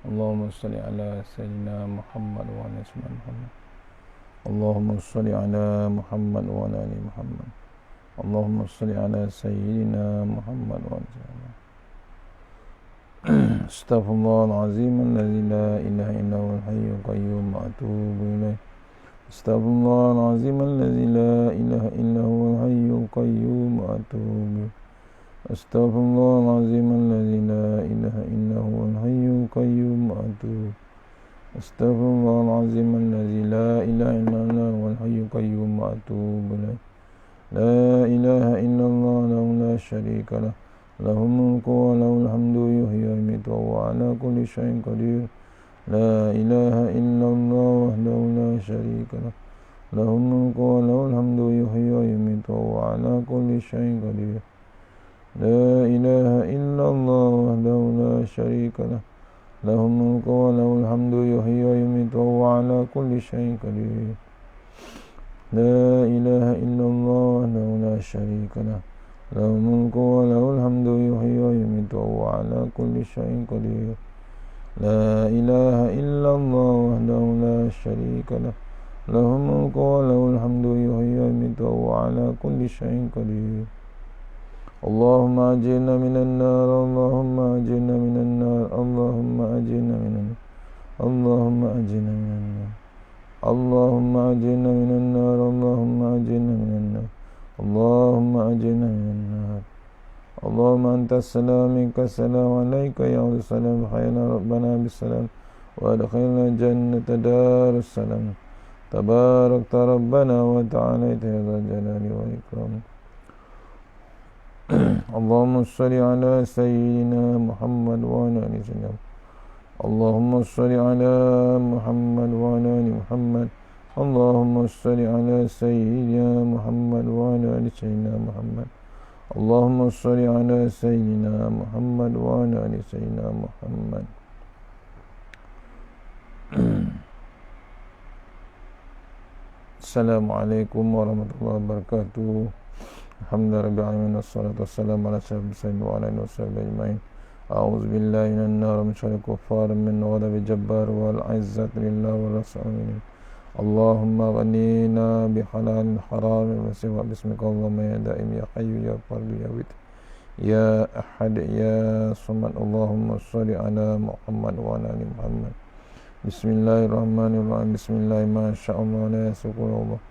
Allahumma salli ala Sayyidina Muhammad wa ala Sayyidina Muhammad. Allahumma salli ala Muhammad wa ala ali Muhammad. Allahumma salli ala Sayyidina Muhammad wa ala Sayyidina. Astaghfirullahalazim alladzi la ilaha illa huwal hayyul qayyum wa atubu ilaih. Astaghfirullahalazim alladzi la ilaha illa huwal hayyul qayyum wa atubu ilaih. Astaghfirullahalazim alladzi la ilaha illa huwal hayyul qayyum wa atubu. Astaghfirullahalazim alladzi la ilaha illa huwal hayyul qayyum wa atubu ilaih. La ilaha illallah lahu la syarika lah. Lahul mulku wa lahul hamdu yuhyi wa yumiitu wa huwa ala kulli syai'in qadir. La ilaha illallah wahdahu la syarika lah. Lahul mulku wa lahul hamdu yuhyi wa yumiitu wa huwa ala kulli syai'in qadir. La ilaha illallah wahdahu la syarika lah. Lahul mulku wa lahul hamdu yuhyi wa yumiitu wa huwa ala kulli syai'in qadir. La ilaha illallah wahdahu la syarika lah. Lahul mulku wa lahul hamdu yuhyi wa yumiitu wa huwa ala kulli syai'in qadir. La ilaha illallah wahdahu la syarika lah. Lahul mulku wa lahul hamdu yuhyi wa yumiitu wa huwa ala kulli syai'in qadir. Allahumma ajirna minan nar, Allahumma ajirna minan nar, Allahumma ajirna minan nar, Allahumma ajirna minan nar, Allahumma ajirna minan nar, Allahumma ajirna minan nar, Allahumma ajirna minan nar. Allahumma antas salam minkas salam alayka ya salam hayyana rabbana bisalam wa adkhilna jannata darus salam. Tabarakta rabbana wa ta'ala ya dzal jalali wal ikram. Allahumma salli ala Sayyidina Muhammad wa ala ali Sayyidina. Allahumma salli ala Muhammad wa ala ali Muhammad. Allahumma salli ala Sayyidina Muhammad wa ala ali Sayyidina Muhammad. Allahumma salli ala Sayyidina Muhammad wa ala ali Sayyidina Muhammad. Assalamualaikum warahmatullahi wabarakatuh. Alhamdulillah alamin wassalatu wassalamu ala sayyidina wa ala alihi washabihi ajmain. A'udzu billahi minan nar min syarril kuffar min ghadabi jabbar wal 'izzati lillahi wa rasulih. Allahumma ghanina bi halalin haram wa siwa bismika Allahumma ya daim ya hayyu ya qayyum ya wit ya ahad ya samad. Allahumma shalli ala Muhammad wa ala ali Muhammad. Bismillahirrahmanirrahim. Bismillahi ma sya'allah la yasrifu.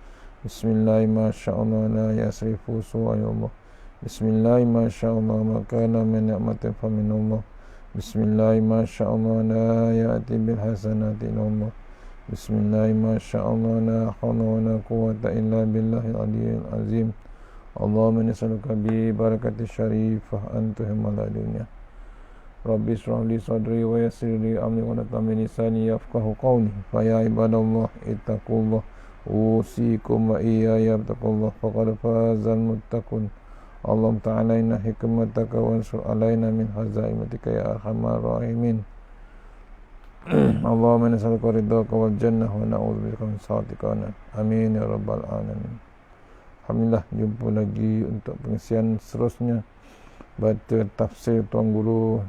Bismillahi ma sya'allah la yasrifu su'ayullah. Bismillahi ma sya'allah ma kana min ni'matin fa min Allah. Bismillahi ma sya'allah la ya'ti bil hasanati illa Allah. Bismillahi ma sya'allah la hawla wa la quwwata illa billahil aliyyil azim. Allahumma nas'aluka bi barakati syarifah antuhimmal dunya. Rabbi shrah li sadri wa yassir li amri wa hlul lisani yafqahu qawli. Fa ya ibadallah ittaqullah usikum wa iyaya bittaqullah faqad fazal muttaqun. Allahumma ta'alaina hikmataka wa ansur alaina min hazaimatika ya arhamar rahimin. Allahumma nas'aluka ridhaka wal jannah wa na'udzubika min sakhatika. Amin ya rabbal alamin. Alhamdulillah, jumpa lagi untuk pengisian seterusnya baca tafsir Tuan Guru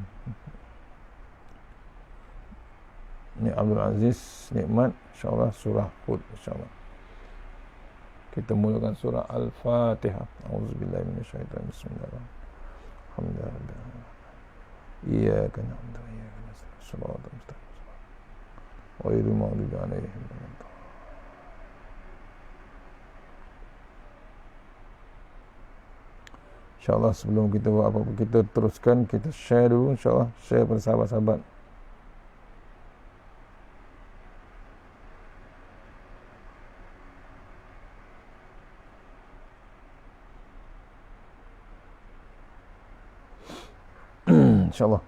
Ni Abdul Aziz Nikmat, insyaAllah surah Hud, insyaAllah. Kita mulakan surah Al-Fatihah. A'udzubillahi minasyaitanir rajim. Bismillahirrahmanirrahim. Alhamdulillah. Iyyaka na'budu wa iyyaka nasta'in. Shiratal mustaqim. Ghairil maghdubi 'alaihim waladdallin. InsyaAllah sebelum kita buat apa-apa, kita teruskan, kita share dulu, insyaAllah. Share pada sahabat-sahabat. InsyaAllah.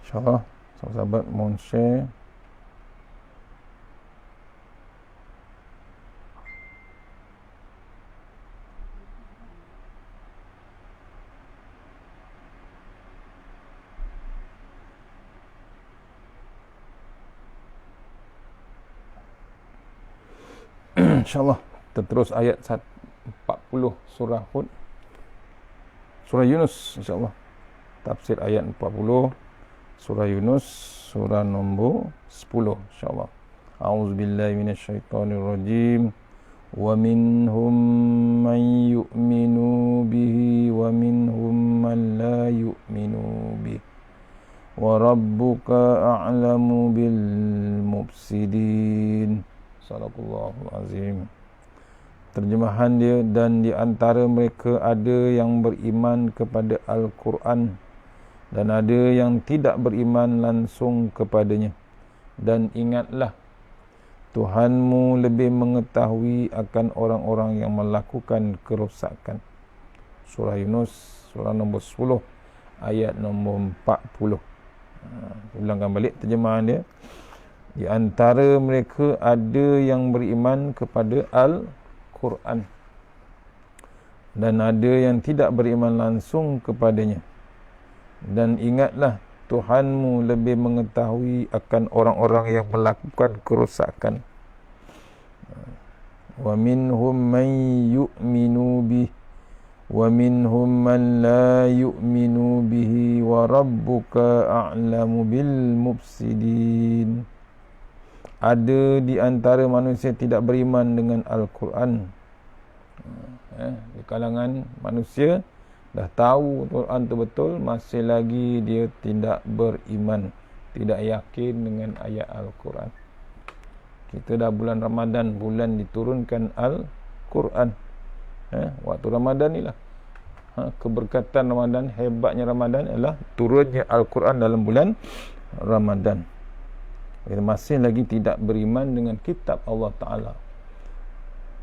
InsyaAllah, sahabat-sahabat mohon share. InsyaAllah terus ayat 40 surah Hud, surah Yunus, insyaAllah tafsir ayat 40 surah Yunus, surah nombor 10, insyaAllah. A'udzubillahi minasyaitonirrajim. Wa minhum man yu'minu bihi wa minhum man la yu'minu bihi wa rabbuka a'lamu bil mufsidin. Sadaqallahul azim. Terjemahan dia, dan di antara mereka ada yang beriman kepada Al-Quran dan ada yang tidak beriman langsung kepadanya. Dan ingatlah, Tuhanmu lebih mengetahui akan orang-orang yang melakukan kerosakan. Surah Yunus, surah nombor 10, ayat nombor 40. Ulangkan balik terjemahan dia. Di antara mereka ada yang beriman kepada Al-Quran dan ada yang tidak beriman langsung kepadanya. Dan ingatlah, Tuhanmu lebih mengetahui akan orang-orang yang melakukan kerosakan. Wa minhum man yu'minu bih wa minhum man la yu'minu bihi wa rabbuka a'lamu bil mufsidin. Ada di antara manusia tidak beriman dengan Al-Quran. Di kalangan manusia dah tahu Quran itu betul, masih lagi dia tidak beriman, tidak yakin dengan ayat Al-Quran. Kita dah bulan Ramadan, bulan diturunkan Al-Quran. Waktu Ramadan ni lah, keberkatan Ramadan, hebatnya Ramadan adalah turunnya Al-Quran dalam bulan Ramadan. Kita masih lagi tidak beriman dengan kitab Allah Ta'ala.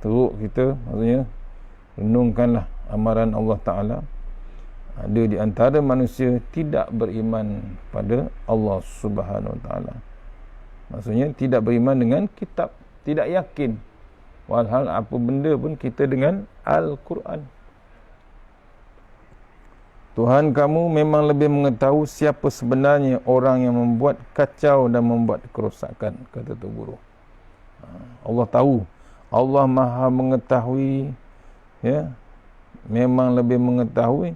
Teruk kita, maksudnya renungkanlah amaran Allah Ta'ala. Ada di antara manusia tidak beriman pada Allah Subhanahu Wa Ta'ala. Maksudnya tidak beriman dengan kitab, tidak yakin. Walhal apa benda pun kita dengan Al-Quran. Tuhan kamu memang lebih mengetahui siapa sebenarnya orang yang membuat kacau dan membuat kerosakan, kata tu guru. Allah tahu. Allah Maha mengetahui, ya. Memang lebih mengetahui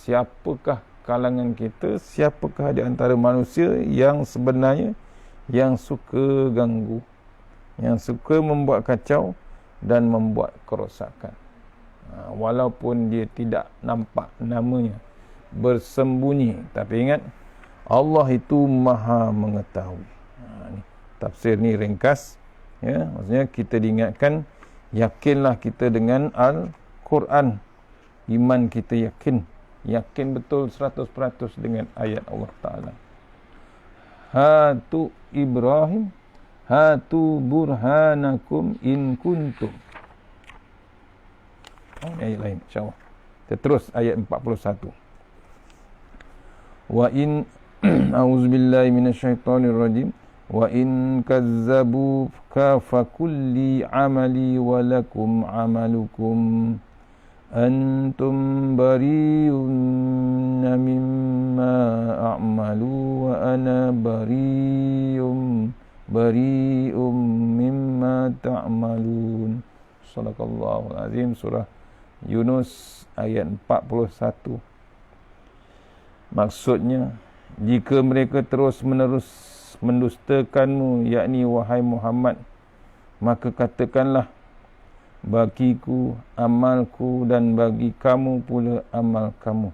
siapakah kalangan kita, siapakah di antara manusia yang sebenarnya yang suka ganggu, yang suka membuat kacau dan membuat kerosakan. Walaupun dia tidak nampak namanya, bersembunyi, tapi ingat, Allah itu Maha mengetahui. Ni, tafsir ni ringkas, ya. Maksudnya kita diingatkan, yakinlah kita dengan Al-Quran. Iman kita yakin betul 100% dengan ayat Allah Ta'ala. Hatu Ibrahim, hatu burhanakum in kuntum. Ayat lain, insyaAllah. Kita terus ayat 41. Wa in a'udzubillahi minasyaitonirrajim. Wa in kazzabuka fakulli amali wa lakum amalukum antum bari'un mimma a'malu wa ana bari'um mimma ta'malun. Sadaqallahul azim. Surah Yunus ayat 41. Maksudnya, jika mereka terus-menerus mendustakanmu, yakni wahai Muhammad, maka katakanlah, bagiku amalku dan bagi kamu pula amal kamu.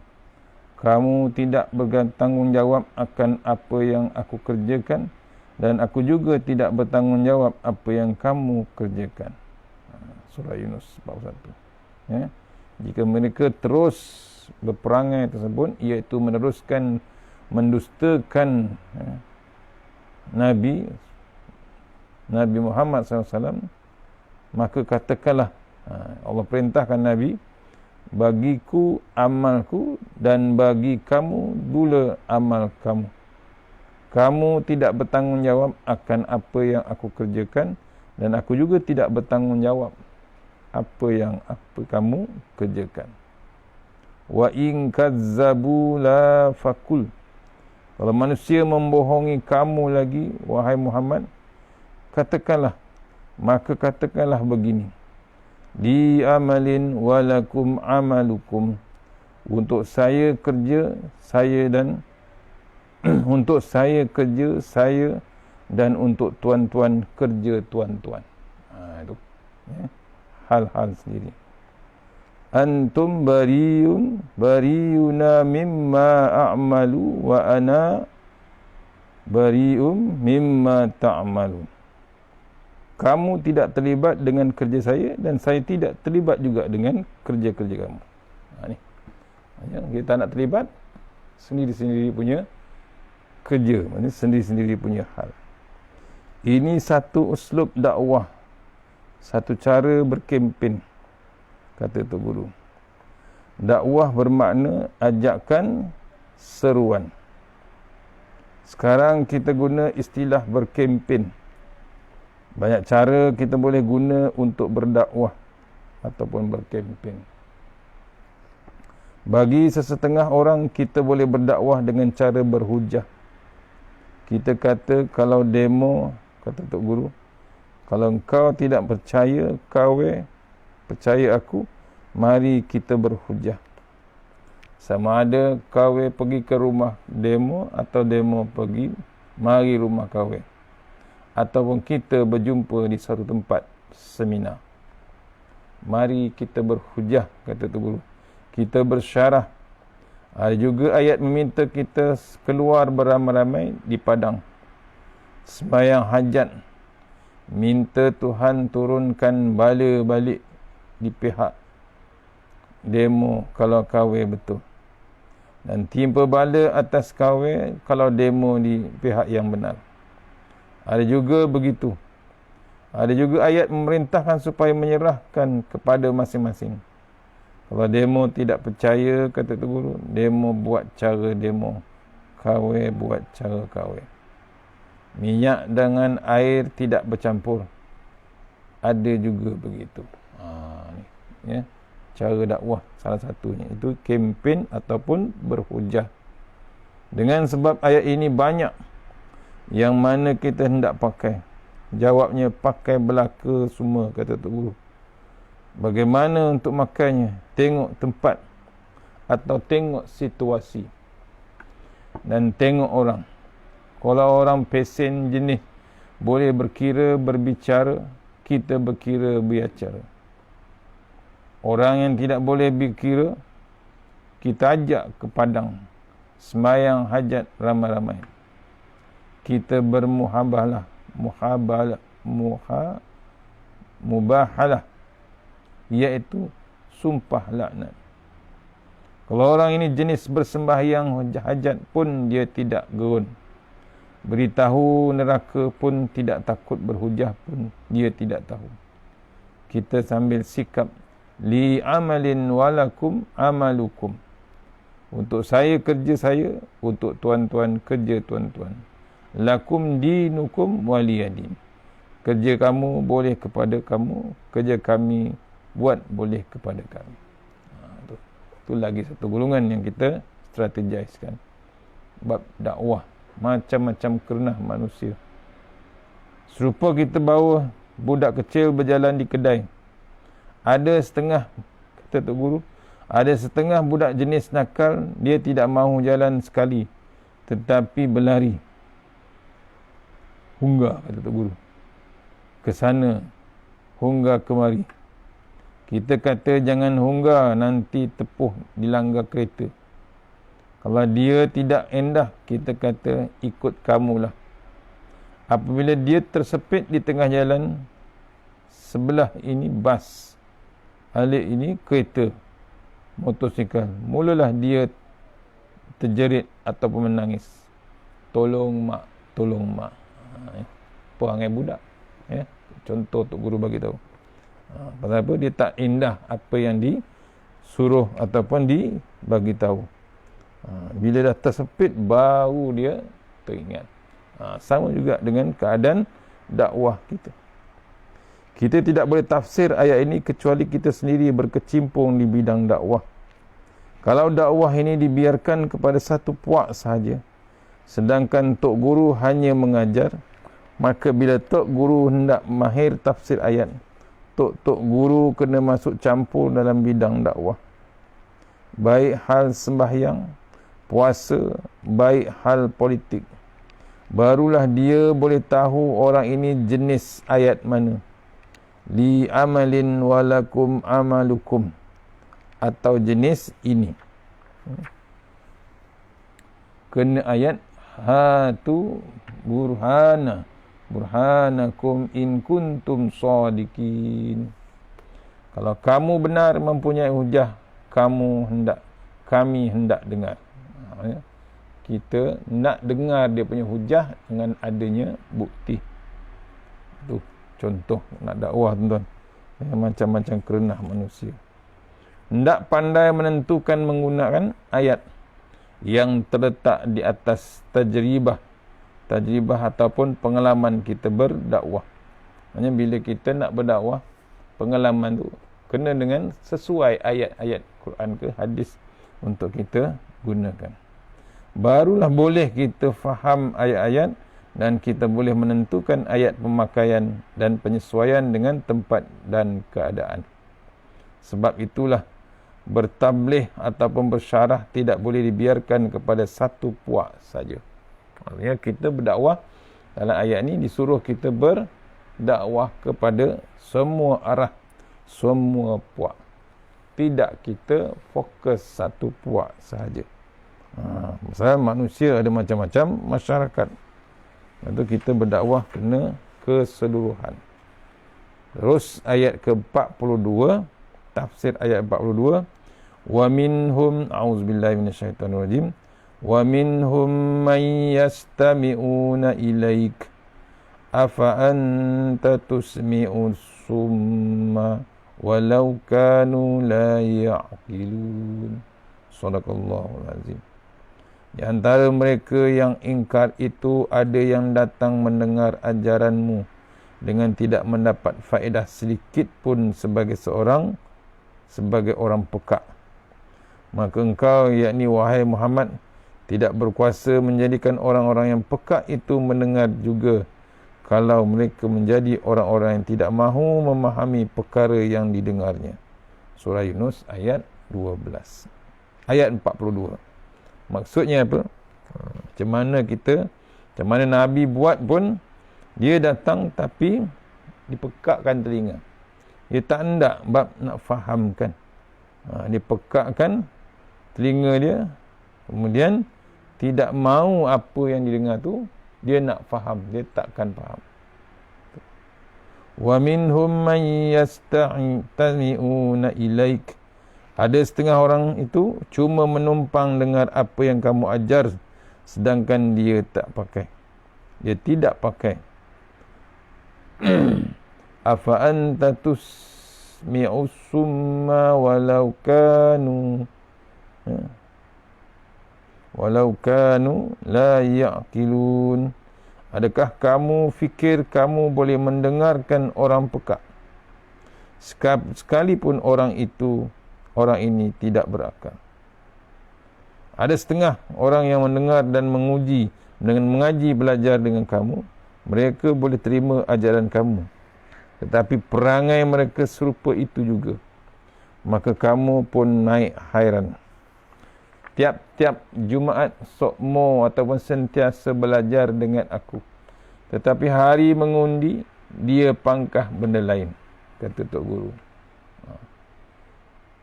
Kamu tidak bertanggungjawab akan apa yang aku kerjakan dan aku juga tidak bertanggungjawab apa yang kamu kerjakan. Surah Yunus 41. Ya. Jika mereka terus berperangai tersebut, iaitu meneruskan mendustakan Nabi Muhammad SAW, maka katakanlah, Allah perintahkan Nabi, bagiku amalku dan bagi kamu pula amal kamu. Kamu tidak bertanggungjawab akan apa yang aku kerjakan dan aku juga tidak bertanggungjawab apa yang kamu kerjakan. Wa in kazzabu la fakul. Kalau manusia membohongi kamu lagi, wahai Muhammad, katakanlah, maka katakanlah begini, li amalin walakum amalukum, untuk saya kerja saya dan untuk saya kerja saya dan untuk tuan-tuan kerja tuan-tuan. Itu ya, hal-hal sendiri. Antum bariuna mimma a'malu wa ana barium mimma ta'malun. Kamu tidak terlibat dengan kerja saya dan saya tidak terlibat juga dengan kerja-kerja kamu. Ni. Kita nak terlibat sendiri-sendiri punya kerja, maksudnya sendiri-sendiri punya hal. Ini satu uslub dakwah, satu cara berkempen, kata Tok Guru. Dakwah bermakna ajakan, seruan. Sekarang kita guna istilah berkempen. Banyak cara kita boleh guna untuk berdakwah ataupun berkempen. Bagi sesetengah orang, kita boleh berdakwah dengan cara berhujah. Kita kata, kalau demo, kata Tok Guru, kalau engkau tidak percaya, percaya aku, mari kita berhujah. Sama ada kau pergi ke rumah demo atau demo pergi mari rumah kau, ataupun kita berjumpa di satu tempat seminar. Mari kita berhujah, kata Tok Guru. Kita bersyarah. Ada juga ayat meminta kita keluar beramai-ramai di padang, sembahyang hajat, minta Tuhan turunkan bala balik di pihak demo kalau kawe betul, dan timpa bala atas kawe kalau demo di pihak yang benar. Ada juga begitu. Ada juga ayat memerintahkan supaya menyerahkan kepada masing-masing. Kalau demo tidak percaya, kata Tok Guru, demo buat cara demo, kawe buat cara kawe. Minyak dengan air tidak bercampur. Ada juga begitu. Ni, ya. Cara dakwah salah satunya itu kempen ataupun berhujah. Dengan sebab ayat ini banyak yang mana kita hendak pakai. Jawabnya pakai belaka semua, kata Tok Guru. Bagaimana untuk makainya? Tengok tempat atau tengok situasi dan tengok orang. Kalau orang pesen jenis boleh berkira berbicara, kita berkira berbicara. Orang yang tidak boleh berkira, kita ajak ke padang sembahyang hajat ramai-ramai. Kita bermuhabalah, mubahalah, iaitu sumpah laknat. Kalau orang ini jenis bersembahyang hajat pun dia tidak gerun. Beritahu neraka pun tidak takut, berhujah pun dia tidak tahu. Kita sambil sikap li amalin walakum amalukum. Untuk saya kerja saya, untuk tuan-tuan kerja tuan-tuan. Lakum dinukum waliyadin. Kerja kamu boleh kepada kamu, kerja kami buat boleh kepada kami. Itu lagi satu golongan yang kita strategiskan. Bab dakwah, macam-macam kerana manusia. Serupa kita bawa budak kecil berjalan di kedai. Ada setengah, kata Tok Guru, ada setengah budak jenis nakal, dia tidak mahu jalan sekali, tetapi berlari. Hunggah, kata Tok Guru. Ke sana, hunggah kemari. Kita kata jangan hunggah, nanti tepuh dilanggar kereta. Kalau dia tidak endah, kita kata ikut kamulah. Apabila dia tersepit di tengah jalan, sebelah ini bas, alik ini kereta, motosikal, mulalah dia terjerit ataupun menangis. Tolong mak, tolong mak. Perangai budak. Ya. Contoh Tok Guru bagi tahu. Pasal apa? Dia tak indah apa yang disuruh ataupun dibagi tahu. Bila dah tersepit, baru dia teringat. Sama juga dengan keadaan dakwah kita. Kita tidak boleh tafsir ayat ini kecuali kita sendiri berkecimpung di bidang dakwah. Kalau dakwah ini dibiarkan kepada satu puak sahaja, sedangkan Tok Guru hanya mengajar, Maka bila tok guru hendak mahir tafsir ayat, tok guru kena masuk campur dalam bidang dakwah. Baik hal sembahyang, puasa, baik hal politik. Barulah dia boleh tahu orang ini jenis ayat mana. Li amalin walakum amalukum, atau jenis ini. Kena ayat hatu burhanakum in kuntum shadiqin. Kalau kamu benar mempunyai hujah, kami hendak dengar. Kita nak dengar dia punya hujah dengan adanya bukti. Tu contoh nak dakwah, tuan-tuan. Macam-macam kerenah manusia. Hendak pandai menentukan menggunakan ayat yang terletak di atas tajribah ataupun pengalaman kita berdakwah. Maksudnya bila kita nak berdakwah, pengalaman tu kena dengan sesuai ayat-ayat Quran ke hadis untuk kita gunakan. Barulah boleh kita faham ayat-ayat dan kita boleh menentukan ayat pemakaian dan penyesuaian dengan tempat dan keadaan. Sebab itulah bertablih ataupun bersyarah tidak boleh dibiarkan kepada satu puak saja. Maksudnya kita berdakwah dalam ayat ni disuruh kita berdakwah kepada semua arah, semua puak. Tidak kita fokus satu puak sahaja. Pasal manusia ada macam-macam, masyarakat. Itu kita berdakwah kena keseluruhan. Terus ayat ke-42, tafsir ayat 42, wa minhum a'udzubillahi minasyaitonirrajim wa minhum man yastami'una ilaik afa anta tusmi'us summa walau kanu la ya'qilun. Sadaqallahul azim. Di antara mereka yang ingkar itu ada yang datang mendengar ajaranmu dengan tidak mendapat faedah sedikit pun sebagai orang pekak. Maka engkau, yakni wahai Muhammad, tidak berkuasa menjadikan orang-orang yang pekak itu mendengar juga kalau mereka menjadi orang-orang yang tidak mahu memahami perkara yang didengarnya. Surah Yunus ayat 12. Ayat 42. Maksudnya apa? Macam mana Nabi buat pun, dia datang tapi dipekakkan telinga. Dia tak hendak nak fahamkan. Dia pekakkan telinga dia, kemudian tidak mahu apa yang didengar tu dia nak faham, dia takkan faham. Wa minhum man yastami'una ilaik. Ada setengah orang itu cuma menumpang dengar apa yang kamu ajar, sedangkan dia tak pakai. Dia tidak pakai. Afa anta tusmi'us summa walau kanu la ya'qilun. Adakah kamu fikir kamu boleh mendengarkan orang pekak sekalipun orang ini tidak berakal? Ada setengah orang yang mendengar dan menguji dengan mengaji belajar dengan kamu, mereka boleh terima ajaran kamu, tetapi perangai mereka serupa itu juga. Maka kamu pun naik hairan. Tiap-tiap Jumaat sokmo ataupun sentiasa belajar dengan aku, tetapi hari mengundi dia pangkah benda lain, kata Tok Guru.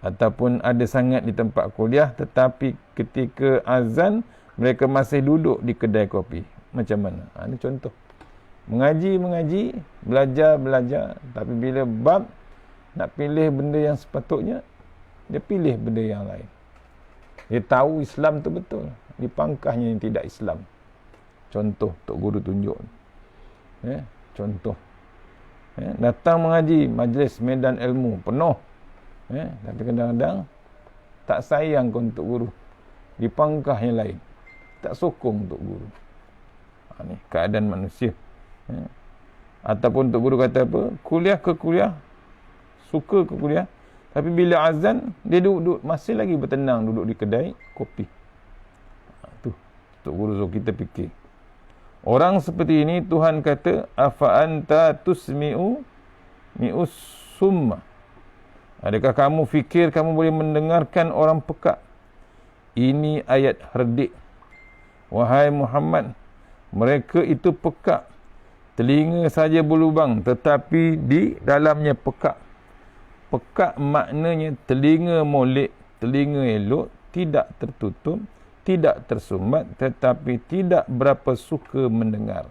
Ataupun ada sangat di tempat kuliah, tetapi ketika azan mereka masih duduk di kedai kopi. Macam mana? Ini contoh. Mengaji, belajar, tapi bila bab nak pilih benda yang sepatutnya, dia pilih benda yang lain. Dia tahu Islam tu betul, di pangkahnya yang tidak Islam. Contoh Tok Guru tunjuk. Contoh. Datang mengaji, majlis medan ilmu penuh. Tapi kadang-kadang tak sayang kau Tok Guru, di pangkah yang lain. Tak sokong Tok Guru. Ni keadaan manusia. Ataupun Tok Guru kata apa? Kuliah ke kuliah, suka ke kuliah, tapi bila azan dia duduk masih lagi bertenang duduk di kedai kopi. Tu Tok Guru suruh kita fikir. Orang seperti ini Tuhan kata, afa anta tusmi'u mi'us summa. Adakah kamu fikir kamu boleh mendengarkan orang pekak? Ini ayat herdik. Wahai Muhammad, mereka itu pekak. Telinga saja berlubang, tetapi di dalamnya pekak. Pekak maknanya telinga molek, telinga elok, tidak tertutup, tidak tersumbat, tetapi tidak berapa suka mendengar.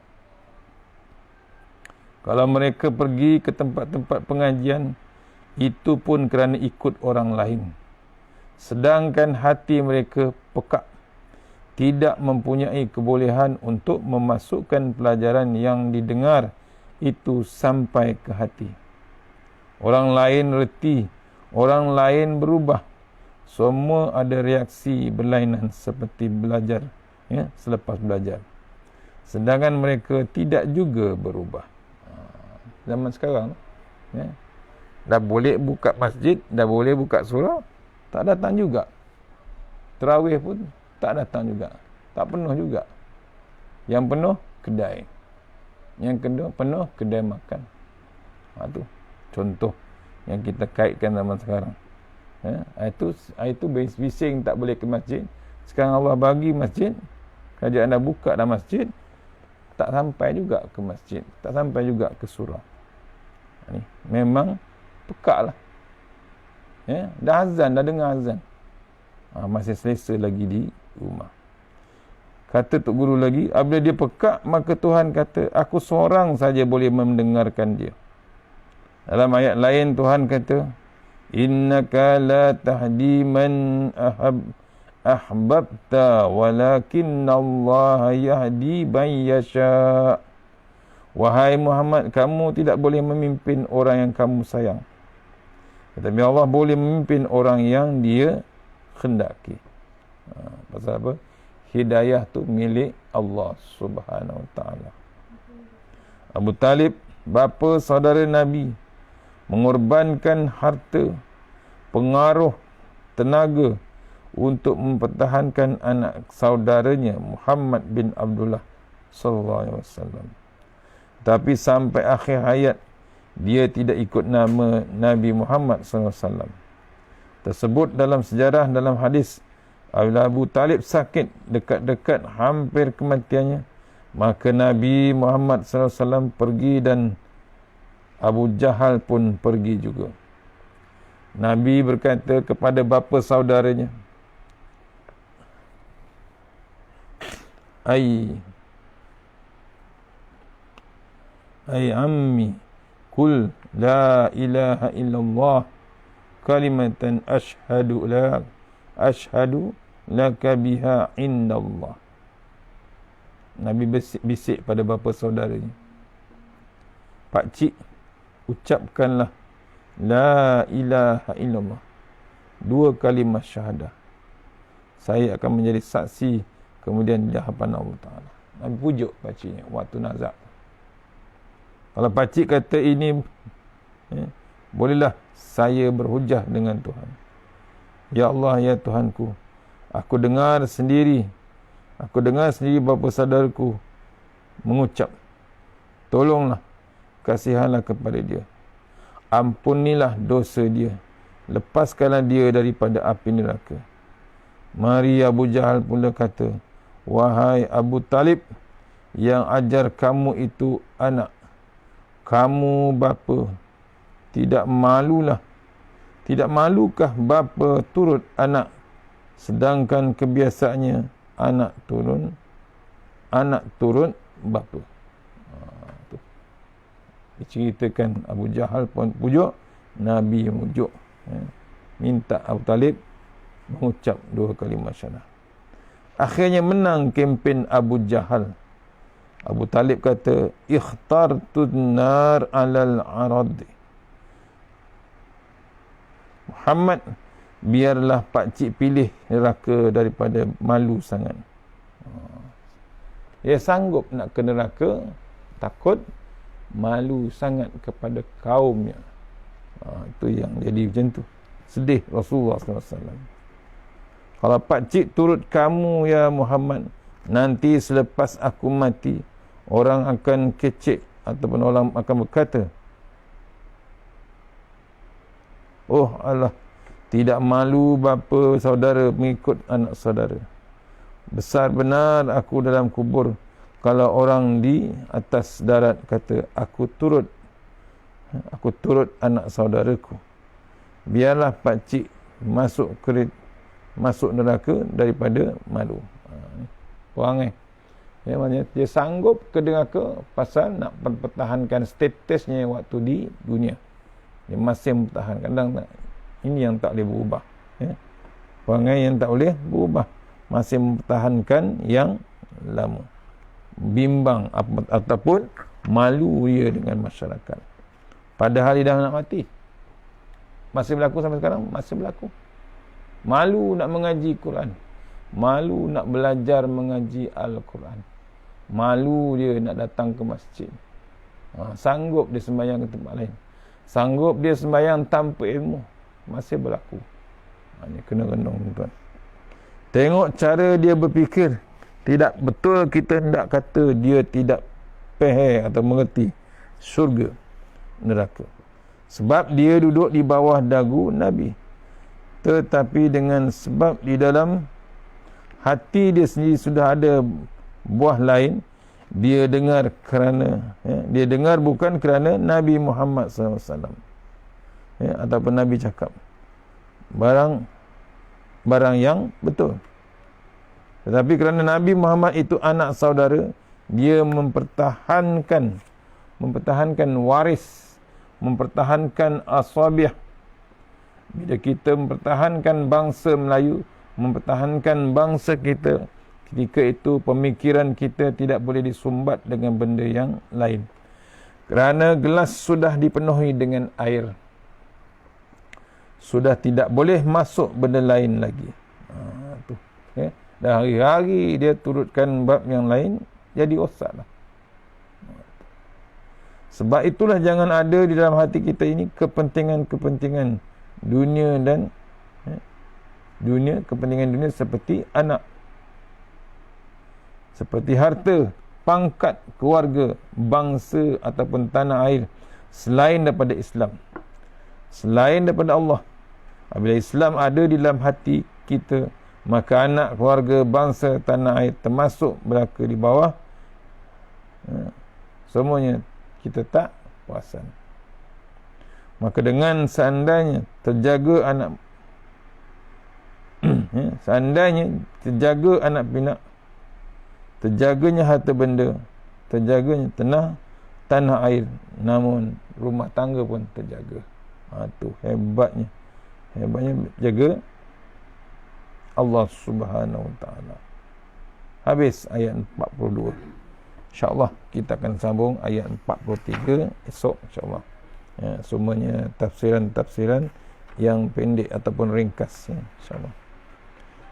Kalau mereka pergi ke tempat-tempat pengajian, itu pun kerana ikut orang lain. Sedangkan hati mereka pekak, tidak mempunyai kebolehan untuk memasukkan pelajaran yang didengar itu sampai ke hati. Orang lain reti, orang lain berubah. Semua ada reaksi berlainan seperti belajar, selepas belajar. Sedangkan mereka tidak juga berubah. Zaman sekarang, dah boleh buka masjid, dah boleh buka surau, tak datang juga. Tarawih pun tak datang juga. Tak penuh juga. Yang penuh, kedai. Yang kedua, penuh, kedai makan. Itu contoh yang kita kaitkan zaman sekarang. Itu bising tak boleh ke masjid. Sekarang Allah bagi masjid, kerajaan dah buka dah masjid, tak sampai juga ke masjid, tak sampai juga ke surau. Ini memang pekak lah. Dah azan, dah dengar azan, masih selesa lagi di rumah. Kata Tok Guru lagi, apabila dia pekak, maka Tuhan kata, aku seorang saja boleh mendengarkan dia. Dalam ayat lain Tuhan kata, innaka la tahdi man ahbabta walakinna Allah yahdi man yasha. Wahai Muhammad, kamu tidak boleh memimpin orang yang kamu sayang, tetapi Allah boleh memimpin orang yang dia khendaki. Pasal apa? Hidayah tu milik Allah Subhanahu Wa Taala. Abu Talib, bapa saudara Nabi, mengorbankan harta, pengaruh, tenaga untuk mempertahankan anak saudaranya Muhammad bin Abdullah sallallahu alaihi wasallam. Tapi sampai akhir hayat dia tidak ikut nama Nabi Muhammad sallallahu alaihi wasallam. Tersebut dalam sejarah, dalam hadis, apabila Abu Talib sakit dekat-dekat hampir kematiannya, maka Nabi Muhammad SAW pergi dan Abu Jahal pun pergi juga. Nabi berkata kepada bapa saudaranya, Ai ammi, kul la ilaha illallah kalimatan ashhadu laka biha indallah. Nabi bisik pada bapa saudaranya, pakcik, ucapkanlah la ilaha illallah, 2 kalimah syahadah, saya akan menjadi saksi kemudian di hadapan Allah Ta'ala. Nabi pujuk pakciknya waktu nazak. Kalau pakcik kata ini, bolehlah saya berhujah dengan Tuhan. Ya Allah, ya Tuhanku, aku dengar sendiri bapa saudaraku mengucap, tolonglah, kasihanlah kepada dia, ampunilah dosa dia, lepaskanlah dia daripada api neraka. Mari Abu Jahal pula kata, wahai Abu Talib, yang ajar kamu itu anak, kamu bapa, tidak malukah bapa turut anak, sedangkan kebiasaannya anak turun bapa. Diceritakan Abu Jahal pun pujuk, Nabi mujuk, minta Abu Talib mengucap 2 kalimah syahadah. Akhirnya menang kempen Abu Jahal. Abu Talib kata, ikhtartun nar alal arad. Muhammad, biarlah pakcik pilih neraka daripada malu sangat. Dia sanggup nak ke neraka, takut malu sangat kepada kaumnya. Itu yang jadi macam tu. Sedih Rasulullah SAW. Kalau pakcik turut kamu ya Muhammad, nanti selepas aku mati, orang akan kecek ataupun orang akan berkata, oh Allah, tidak malu bapa saudara mengikut anak saudara. Besar benar aku dalam kubur kalau orang di atas darat kata, aku turut anak saudaraku. Biarlah pakcik masuk neraka daripada malu. Perangai. Maksudnya dia sanggup ke neraka pasal nak pertahankan statusnya waktu di dunia. Dia masih mempertahankan. Ini yang tak boleh berubah. Perangai yang tak boleh berubah. Masih mempertahankan yang lama. Bimbang ataupun malu dia dengan masyarakat. Padahal dia dah nak mati. Masih berlaku sampai sekarang? Masih berlaku. Malu nak mengaji Quran. Malu nak belajar mengaji Al-Quran. Malu dia nak datang ke masjid. Sanggup dia sembahyang ke tempat lain. Sanggup dia sembahyang tanpa ilmu. Masih berlaku. Ini kena renung, tuan. Tengok cara dia berfikir. Tidak betul kita hendak kata dia tidak faham atau mengerti syurga, neraka. Sebab dia duduk di bawah dagu Nabi. Tetapi dengan sebab di dalam hati dia sendiri sudah ada buah lain, dia dengar dia dengar bukan kerana Nabi Muhammad SAW, ataupun Nabi cakap barang yang betul. Tetapi kerana Nabi Muhammad itu anak saudara, dia mempertahankan waris, mempertahankan asabiah. Bila kita mempertahankan bangsa Melayu, mempertahankan bangsa kita, ketika itu pemikiran kita tidak boleh disumbat dengan benda yang lain. Kerana gelas sudah dipenuhi dengan air, sudah tidak boleh masuk benda lain lagi. Dan hari-hari dia turutkan bab yang lain, jadi rosak lah. Sebab itulah jangan ada di dalam hati kita ini kepentingan-kepentingan dunia dan kepentingan dunia seperti anak, seperti harta, pangkat, keluarga, bangsa ataupun tanah air selain daripada Islam, selain daripada Allah. Apabila Islam ada di dalam hati kita, maka anak, keluarga, bangsa, tanah air termasuk belaka di bawah, semuanya kita tak perasan. Maka dengan seandainya terjaga anak seandainya terjaga anak pinak, terjaganya harta benda, terjaganya tanah air, namun rumah tangga pun terjaga. Itu hebatnya jaga Allah Subhanahu Wa Taala. Habis ayat 42. InsyaAllah kita akan sambung ayat 43 esok insyaAllah. Semuanya tafsiran yang pendek ataupun ringkas, insyaAllah.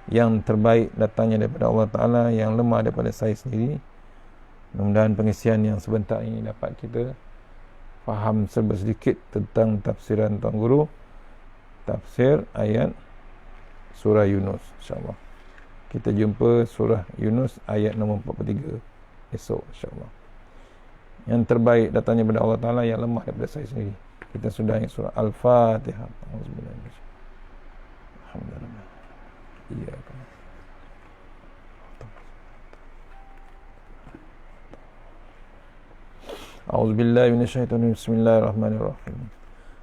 Yang terbaik datangnya daripada Allah Ta'ala, yang lemah daripada saya sendiri. Mudah-mudahan pengisian yang sebentar ini dapat kita faham serba sedikit tentang tafsiran Tuan Guru, tafsir ayat surah Yunus, insyaAllah. Kita jumpa surah Yunus ayat nombor 43 esok, insyaAllah. Yang terbaik datangnya daripada Allah Ta'ala, yang lemah daripada saya sendiri. Kita sudah ayat surah Al-Fatihah. Alhamdulillah. Iya kan. A'udzubillahi minasyaitonir rajim. Bismillahirrahmanirrahim.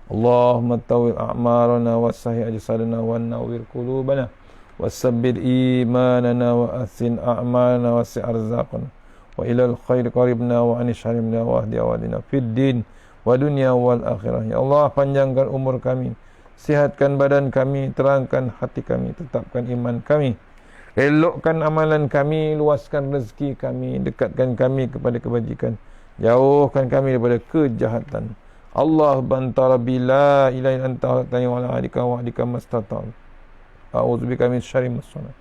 Allahumma tawil a'marana wa sahih ajsadana wa nawwir qulubana wa sabbit imanana wa ahsin a'malana wa si' arzaqana wa ilal khair qaribna wa anishharimna wa ahdi awadina fid din wa dunya wal akhirah. Ya Allah, panjangkan umur kami, sihatkan badan kami, terangkan hati kami, tetapkan iman kami, elokkan amalan kami, luaskan rezeki kami, dekatkan kami kepada kebajikan, jauhkan kami daripada kejahatan. Allah banta rabbi la ilaha illa anta khalaqtani wa la hadika wa hadika mastata'tu. A'udzubika min syarri ma sana'tu.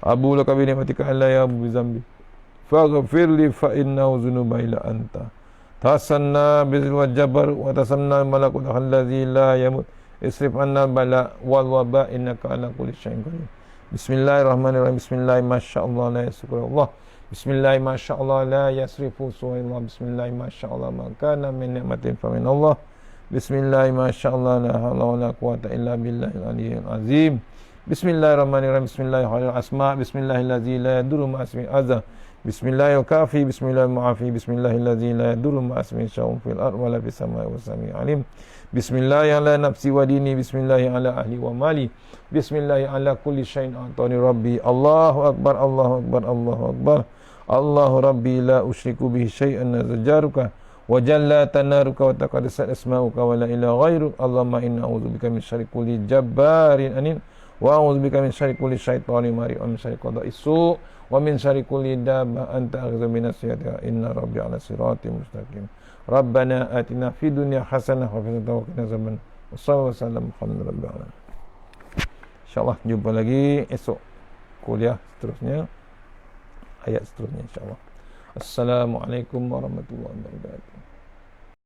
Abu laka bi ni'matika alla ya bi zambi. Faghfir li fa innahu dzunuba illa anta. Tasanna bizil wa jabar wa tasanna malakut allazi la yamut. Isrif anna bala wal waba innaka ala kulli syai'in qadir. Bismillahirrahmanirrahim. Bismillah masyaallah la yasrifullah. Bismillah masyaallah la yasrifu suwaillah. Bismillah masyaallah ma kana min ni'matin fa min Allah. Bismillah masyaallah la haula wala quwata illa billahil aliyyil azim. Bismillahirrahmanirrahim. Bismillahirrahmanirrahim. Asma bismillahillazi la yadurru ma ismi azza. Bismillahil kafi, bismillahil mu'afi, bismillahillazi la yadurru ma ismi syai'un fil ardi wa la fis samai wa sami'ul alim. Bismillahi ala nafsi wa dini, bismillahi ala ahli wa mali, bismillahi ala kulli syai'in atani rabbi. Allahu akbar, Allahu akbar, Allahu akbar. Allahu rabbi la usyriku bihi syai'an nazajaruka wa jalla tanaruka wa taqaddasat asma'uka wa la ilaha ghairuk. Allahumma inna a'udzubika min syarri kulli jabbarin anin wa a'udzubika min syarri kulli syaitanin marid wa min syarri qada'is su' wa min syarri kulli dabba anta akhidhu min nasiyatiha inna rabbi ala siratim mustaqim. Rabbana atina fid dunya hasanah wa fil akhirati wa qina azaban. Wassallallahu alaihi wasallam. Insyaallah jumpa lagi esok kuliah seterusnya, ayat seterusnya insyaallah. Assalamualaikum warahmatullahi wabarakatuh.